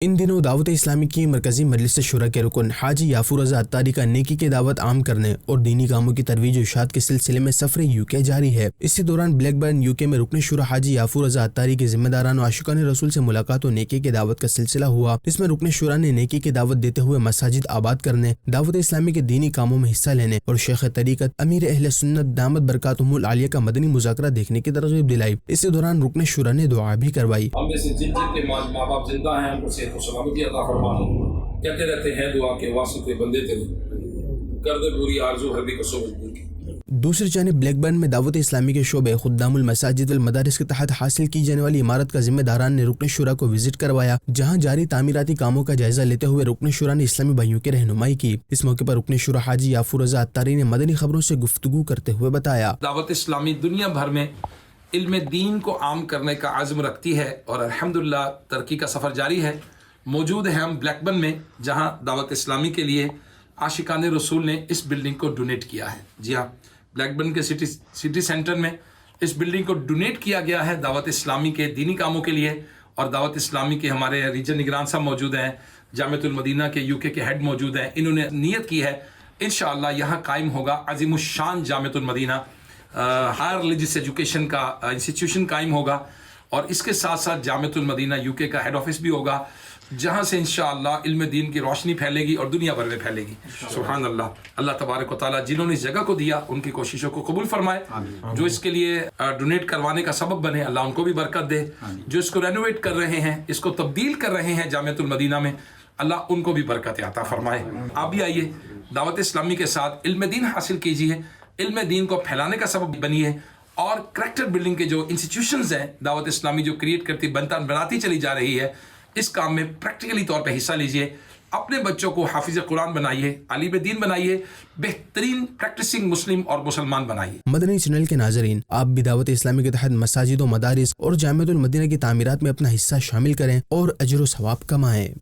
ان دنوں دعوت اسلامی کی مرکزی مجلس شورا کے رکن حاجی یافور رضا عطاری کا نیکی کی دعوت عام کرنے اور دینی کاموں کی ترویج و اشاعت کے سلسلے میں سفر UK جاری ہے۔ اسی دوران بلیک برن UK میں رکن شورا حاجی یافور رضا عطاری کے ذمہ داران و عاشقان رسول سے ملاقات و نیکی کی دعوت کا سلسلہ ہوا، جس میں رکن شورا نے نیکی کی دعوت دیتے ہوئے مساجد آباد کرنے، دعوت اسلامی کے دینی کاموں میں حصہ لینے اور شیخ طریقت امیر اہل سنت دامت برکاتہم العالیہ کا مدنی مذاکرہ دیکھنے کی ترغیب دلائی۔ اسی دوران رکن شورا نے دعا بھی کروائی۔ ہم میں سے جن کے ماں باپ زندہ ہیں ان کو صحت و سلامتی عطا فرمانا، کہتے رہتے ہیں دعا کے واسطے بندے تیرے کر دے پوری آرزو ہر بھی کو سمجھ۔ دوسری جانب بلیک برن میں دعوت اسلامی کے شعبے خدام المساجد والمدارس کے تحت حاصل کی جانے والی عمارت کا ذمہ داران نے رکن شورا کو وزٹ کروایا، جہاں جاری تعمیراتی کاموں کا جائزہ لیتے ہوئے رکن شورا نے اسلامی بھائیوں کی رہنمائی کی۔ اس موقع پر رکن شورا حاجی یافور رضا عطاری نے مدنی خبروں سے گفتگو کرتے ہوئے بتایا، دعوت اسلامی دنیا بھر میں علم دین کو عام کرنے کا عزم رکھتی ہے اور الحمدللہ ترقی کا سفر جاری ہے۔ موجود ہیں ہم بلیک برن میں، جہاں دعوت اسلامی کے لیے عاشقان رسول نے اس بلڈنگ کو ڈونیٹ کیا ہے۔ جی ہاں، بلیک برن کے سٹی سینٹر میں اس بلڈنگ کو ڈونیٹ کیا گیا ہے دعوت اسلامی کے دینی کاموں کے لیے، اور دعوت اسلامی کے ہمارے ریجن نگران صاحب موجود ہیں، جامعۃ المدینہ کے UK کے ہیڈ موجود ہیں۔ انہوں نے نیت کی ہے انشاءاللہ یہاں قائم ہوگا عظیم الشان جامعۃ المدینہ ہائر ریلیجس ایجوکیشن کا انسٹیٹیوشن قائم ہوگا، اور اس کے ساتھ ساتھ جامعۃ المدینہ UK کا ہیڈ آفس بھی ہوگا، جہاں سے انشاءاللہ علم دین کی روشنی پھیلے گی اور دنیا بھر میں پھیلے گی۔ سبحان اللہ۔ اللہ تبارک و تعالیٰ جنہوں نے اس جگہ کو دیا ان کی کوششوں کو قبول فرمائے، جو اس کے لیے ڈونیٹ کروانے کا سبب بنے اللہ ان کو بھی برکت دے، جو اس کو رینوویٹ کر رہے ہیں، اس کو تبدیل کر رہے ہیں جامعۃ المدینہ میں، اللہ ان کو بھی برکت عطا فرمائے۔ آپ بھی آئیے دعوت اسلامی کے ساتھ علم دین حاصل کیجیے، علم دین کو پھیلانے کا سبب بنیے، اور کریکٹر بلڈنگ کے جو انسٹیٹیوشنز ہیں دعوت اسلامی جو کریٹ کرتی بناتی چلی جا رہی ہے، اس کام میں پریکٹیکلی طور پہ حصہ لیجئے، اپنے بچوں کو حافظ قرآن بنائیے، عالم دین بنائیے، بہترین پریکٹسنگ مسلم اور مسلمان بنائیے۔ مدنی چینل کے ناظرین، آپ بھی دعوت اسلامی کے تحت مساجد و مدارس اور جامعۃ المدینہ کی تعمیرات میں اپنا حصہ شامل کریں اور اجر و ثواب کمائیں۔